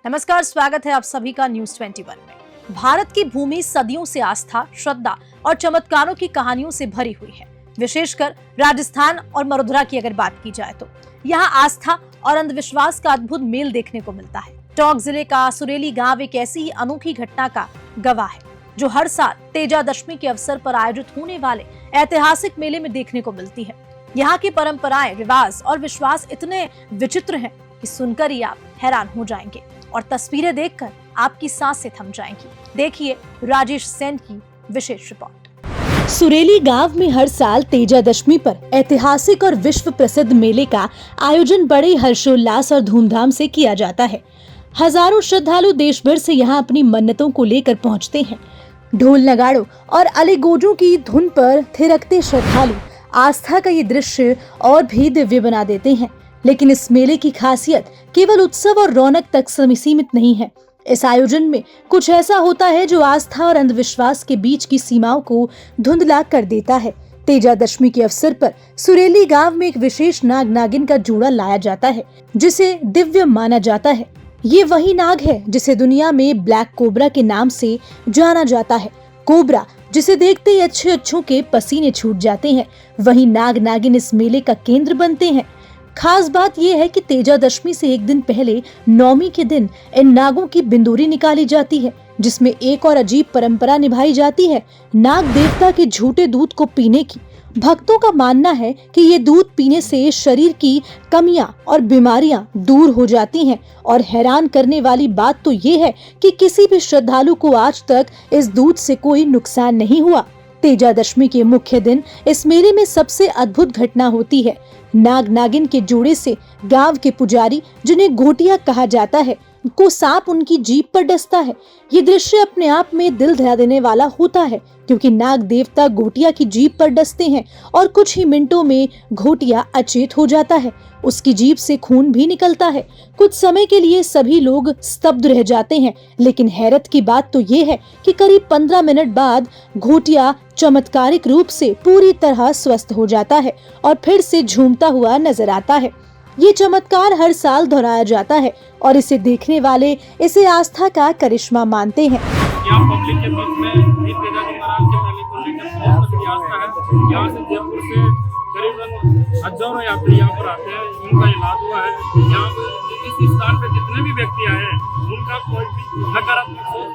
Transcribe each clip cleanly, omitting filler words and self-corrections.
नमस्कार, स्वागत है आप सभी का न्यूज 21 में। भारत की भूमि सदियों से आस्था, श्रद्धा और चमत्कारों की कहानियों से भरी हुई है। विशेषकर राजस्थान और मरुधरा की अगर बात की जाए तो यहाँ आस्था और अंधविश्वास का अद्भुत मेल देखने को मिलता है। टोंक जिले का सुरेली गांव एक ऐसी ही अनोखी घटना का गवाह है जो हर साल तेजा दशमी के अवसर पर आयोजित होने वाले ऐतिहासिक मेले में देखने को मिलती है। यहाँ की परंपराएं, रिवाज और विश्वास इतने विचित्र हैं कि सुनकर ही आप हैरान हो जाएंगे और तस्वीरें देखकर आपकी सांसें थम जाएंगी। देखिए राजेश सेन की विशेष रिपोर्ट। सुरेली गांव में हर साल तेजा दशमी पर ऐतिहासिक और विश्व प्रसिद्ध मेले का आयोजन बड़े हर्षोल्लास और धूमधाम से किया जाता है। हजारों श्रद्धालु देश भर से यहां अपनी मन्नतों को लेकर पहुंचते हैं। ढोल नगाड़ों और अलीगोजों की धुन पर थिरकते श्रद्धालु आस्था का ये दृश्य और भी दिव्य बना देते हैं। लेकिन इस मेले की खासियत केवल उत्सव और रौनक तक सीमित नहीं है। इस आयोजन में कुछ ऐसा होता है जो आस्था और अंधविश्वास के बीच की सीमाओं को धुंधला कर देता है। तेजा दशमी के अवसर पर सुरेली गांव में एक विशेष नाग नागिन का जोड़ा लाया जाता है जिसे दिव्य माना जाता है। ये वही नाग है जिसे दुनिया में ब्लैक कोबरा के नाम से जाना जाता है। कोबरा जिसे देखते ही अच्छों के पसीने छूट जाते हैं, वही नाग नागिन इस मेले का केंद्र बनते हैं। खास बात यह है कि तेजा दशमी से एक दिन पहले नौमी के दिन इन नागों की बिंदूरी निकाली जाती है, जिसमें एक और अजीब परंपरा निभाई जाती है नाग देवता के झूठे दूध को पीने की। भक्तों का मानना है कि ये दूध पीने से शरीर की कमियां और बीमारियां दूर हो जाती हैं और हैरान करने वाली बात तो ये है कि किसी भी श्रद्धालु को आज तक इस दूध से कोई नुकसान नहीं हुआ। तेजा दशमी के मुख्य दिन इस मेले में सबसे अद्भुत घटना होती है। नाग नागिन के जोड़े से गांव के पुजारी, जिन्हें घोटिया कहा जाता है, को सांप उनकी जीभ पर डसता है। ये दृश्य अपने आप में दिल दहला देने वाला होता है, क्योंकि नाग देवता घोटिया की जीभ पर डसते हैं और कुछ ही मिनटों में घोटिया अचेत हो जाता है। उसकी जीभ से खून भी निकलता है। कुछ समय के लिए सभी लोग स्तब्ध रह जाते हैं, लेकिन हैरत की बात तो ये है कि करीब 15 मिनट बाद घोटिया चमत्कारिक रूप से पूरी तरह स्वस्थ हो जाता है और फिर से झूमता हुआ नजर आता है। ये चमत्कार हर साल दोहराया जाता है और इसे देखने वाले इसे आस्था का करिश्मा मानते हैं। यहाँ पब्लिक के बीच में तेजा जी महाराज के मेले को लेकर बहुत अच्छी आस्था है। यहाँ से जयपुर से करीबन हजारों यात्री यहाँ पर आते हैं। उनका इलाज हुआ है। यहाँ पर इस स्थान पे जितने भी व्यक्ति आए हैं, उनका कोई भी नकारात्मक सोच,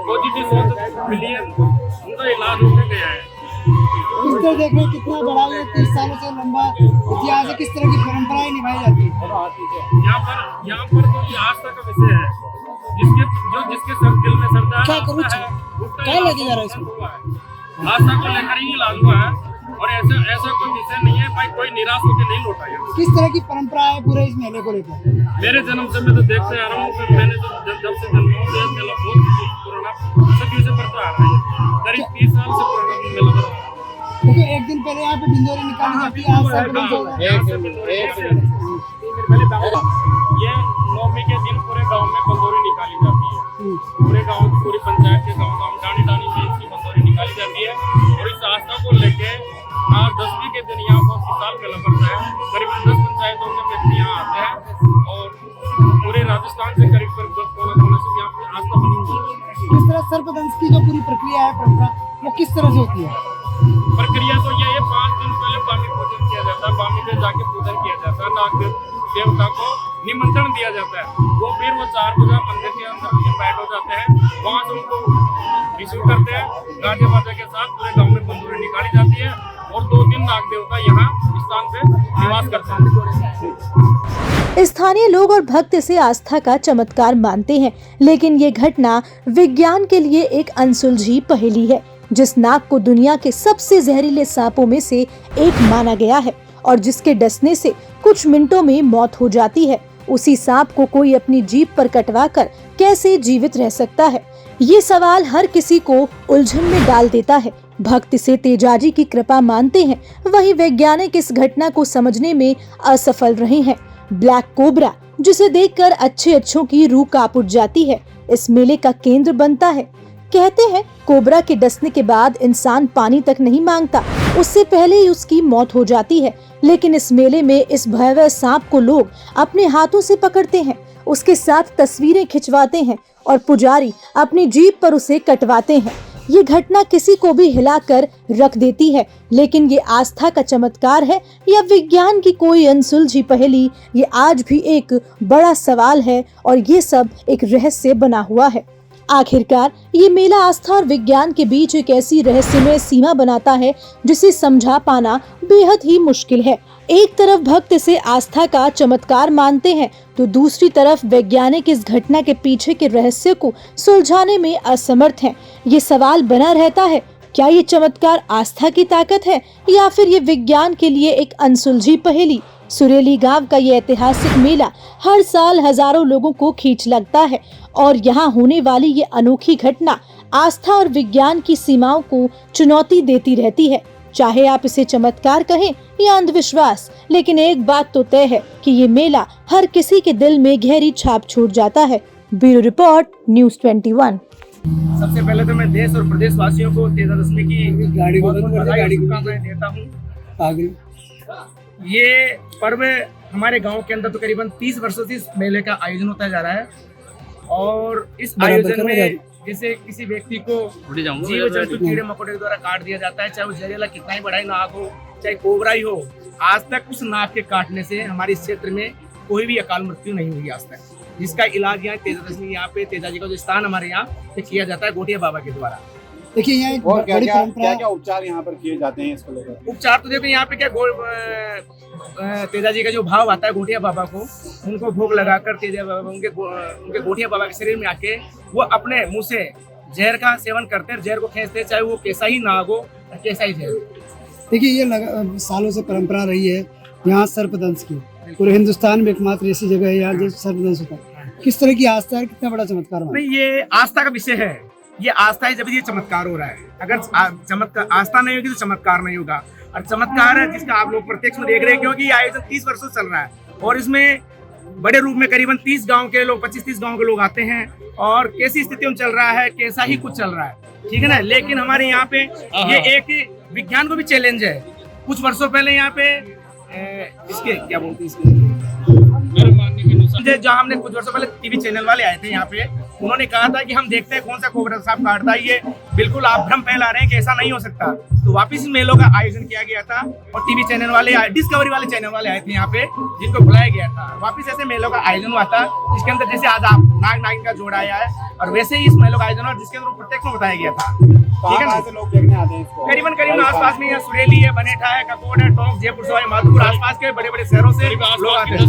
पॉजिटिव सोच मिली है, उनका इलाज होकर गया है। इस तरह देख रहे कितना बड़ा 30 सालों से लंबा इतिहास है, किस तरह की परंपराएं निभाई जाती है। यहाँ पर तो ये आस्था का विषय है। जिसके सब दिल में श्रद्धा है, क्या लेके जा रहा है इसमें? आस्था को लेकर ही इलाज हुआ है और ऐसा कोई विषय नहीं है भाई, कोई निराश होकर नहीं लौटा है। किस तरह की परंपरा है पूरे इस मेले को लेकर? मेरे जन्म से मैं तो देखते आ रहा हूँ। मैंने जब से जन्म हुआ ये मेला बहुत पुराना सदियों से पड़ता आ रहा है। करीब 30 साल से पुराना मेला बना है। क्योंकि एक दिन पहले यहाँ पे बिंदोरी निकाली जाती है, आज से ये नौमी के दिन पूरे गांव में बंदोरी निकाली जाती है। पूरे गांव, पूरी पंचायत के गांव डानी डानी में इसकी बंदोरी निकाली जाती है और इस आस्था को लेके आज दसवीं के दिन यहाँ पर विशाल मेला पड़ता है। करीब 10 पंचायतों के व्यक्ति यहाँ आते हैं और पूरे राजस्थान से करीब कोने से यहाँ पर आस्था बनी हुई है। किस तरह सर्पदंश की जो पूरी प्रक्रिया है, परंपरा, वो किस तरह से होती है? प्रक्रिया तो ये है, 5 दिन पहले बामी पूजन किया जाता है। बामी पे जाके पूजन किया जाता है। नाग देवता को निमंत्रण दिया जाता है। वो फिर वो 4 बजे मंदिर के अंदर बैठ हो जाते हैं। वहाँ से उनको रिसीव करते हैं। गाजे बाजे के साथ पूरे गांव में बंदूरी निकाली जाती है और 2 दिन नाग देवता यहाँ स्थान पे निवास करते हैं। स्थानीय लोग और भक्त इसे आस्था का चमत्कार मानते हैं, लेकिन ये घटना विज्ञान के लिए एक अनसुलझी पहेली है। जिस नाग को दुनिया के सबसे जहरीले सांपों में से एक माना गया है और जिसके डसने से कुछ मिनटों में मौत हो जाती है, उसी सांप को कोई अपनी जीभ पर कटवाकर कैसे जीवित रह सकता है? ये सवाल हर किसी को उलझन में डाल देता है। भक्त इसे तेजाजी की कृपा मानते हैं, वहीं वैज्ञानिक इस घटना को समझने में असफल रहे हैं। ब्लैक कोबरा, जिसे देखकर अच्छों की रूह कांप उठ जाती है, इस मेले का केंद्र बनता है। कहते हैं कोबरा के डसने के बाद इंसान पानी तक नहीं मांगता, उससे पहले ही उसकी मौत हो जाती है। लेकिन इस मेले में इस भयावह सांप को लोग अपने हाथों से पकड़ते हैं उसके साथ तस्वीरें खिंचवाते हैं और पुजारी अपनी जीभ पर उसे कटवाते हैं। ये घटना किसी को भी हिलाकर रख देती है, लेकिन ये आस्था का चमत्कार है या विज्ञान की कोई अनसुलझी पहेली, ये आज भी एक बड़ा सवाल है और ये सब एक रहस्य बना हुआ है। आखिरकार ये मेला आस्था और विज्ञान के बीच एक ऐसी रहस्यमय सीमा बनाता है जिसे समझा पाना बेहद ही मुश्किल है। एक तरफ भक्त इसे आस्था का चमत्कार मानते हैं तो दूसरी तरफ वैज्ञानिक इस घटना के पीछे के रहस्य को सुलझाने में असमर्थ हैं। ये सवाल बना रहता है, क्या ये चमत्कार आस्था की ताकत है या फिर ये विज्ञान के लिए एक अनसुलझी पहेली। सुरेली गांव का ये ऐतिहासिक मेला हर साल हजारों लोगों को खींच लगता है और यहाँ होने वाली ये अनोखी घटना आस्था और विज्ञान की सीमाओं को चुनौती देती रहती है। चाहे आप इसे चमत्कार कहें या अंधविश्वास, लेकिन एक बात तो तय है कि ये मेला हर किसी के दिल में गहरी छाप छोड़ जाता है। Bureau report, news 21। सबसे पहले तो मैं देश और प्रदेश वासियों को तेजादशमी की गाड़ी को बहुत बंद कर दे, बधाई और गाड़ी को शुभकामनाएं देता हूँ। आगे ये पर्व हमारे गांव के अंदर तो करीबन 30 वर्षों से इस मेले का आयोजन होता जा रहा है और इस आयोजन में जैसे किसी व्यक्ति को जीव जंतु कीड़े मकोड़े द्वारा काट दिया जाता है, चाहे वो जहरीला कितना ही बड़ा ही नाग हो, चाहे कोबरा ही हो, आज तक उस नाग के काटने से हमारे इस क्षेत्र में कोई भी अकाल मृत्यु नहीं हुई आज तक, जिसका इलाज यहाँ तेजादशमी यहाँ पे तेजाजी का जो स्थान हमारे यहाँ पे किया जाता है गोटिया बाबा के द्वारा। देखिए यहाँ एक और बड़ी परंपरा क्या उपचार यहाँ पर किए जाते हैं इसको लेकर? उपचार तो देखो यहाँ पे क्या तेजाजी का जो भाव आता है गोटिया बाबा को, उनको भोग लगाकर तेजा बाबा उनके गोटिया बाबा के शरीर में आके वो अपने मुंह से जहर का सेवन करते हैं, जहर को खींचते हैं, चाहे वो कैसा ही नाग हो कैसा ही जहर। देखिए ये सालों से परंपरा रही है यहाँ सर्पदंश की, पूरे हिंदुस्तान में एकमात्र ऐसी जगह है यहाँ जो सर्पदंश होता है। किस तरह की आस्था है, कितना बड़ा चमत्कार है? नहीं, ये आस्था का विषय है, ये आस्था है जब ये चमत्कार हो रहा है। अगर चमत्कार आस्था नहीं होगी तो चमत्कार नहीं होगा, और चमत्कार है जिसका आप लोग प्रत्यक्ष में देख रहे हैं, क्योंकि ये आयोजन 30 वर्षों से चल रहा है और इसमें बड़े रूप में करीबन 30 गांव के लोग 25-30 गांव के लोग आते हैं और कैसी स्थिति में चल रहा है, कैसा ही कुछ चल रहा है, ठीक है ना। लेकिन हमारे यहाँ पे ये एक विज्ञान को भी चैलेंज है। कुछ वर्षों पहले यहाँ पे इसके क्या बोलते हैं जहाँ हमने कुछ वर्षों पहले टीवी चैनल वाले आए थे यहाँ पे, उन्होंने कहा था कि हम देखते हैं कौन सा कोबरा सांप काटता है, ये बिल्कुल आप भ्रम फैला रहे हैं कि ऐसा नहीं हो सकता। तो वापिस मेलों का आयोजन किया गया था और टीवी चैनल वाले डिस्कवरी वाले चैनल वाले आए थे यहाँ पे, जिनको बुलाया गया था। वापिस ऐसे मेलों का आयोजन हुआ था जिसके अंदर जैसे आज आप नाग नागिन का जोड़ा आया है और वैसे ही इस मेलों का आयोजन हुआ जिसके अंदर प्रत्यक्ष में बताया गया था, ठीक है ना। लोग देखने आते हैं इसको? करीबन आसपास में सुरेली है, बनेठा है, ककोट है, टोंक, जयपुर, सवाई माधोपुर, आसपास के बड़े बड़े शहरों से लोग आते हैं।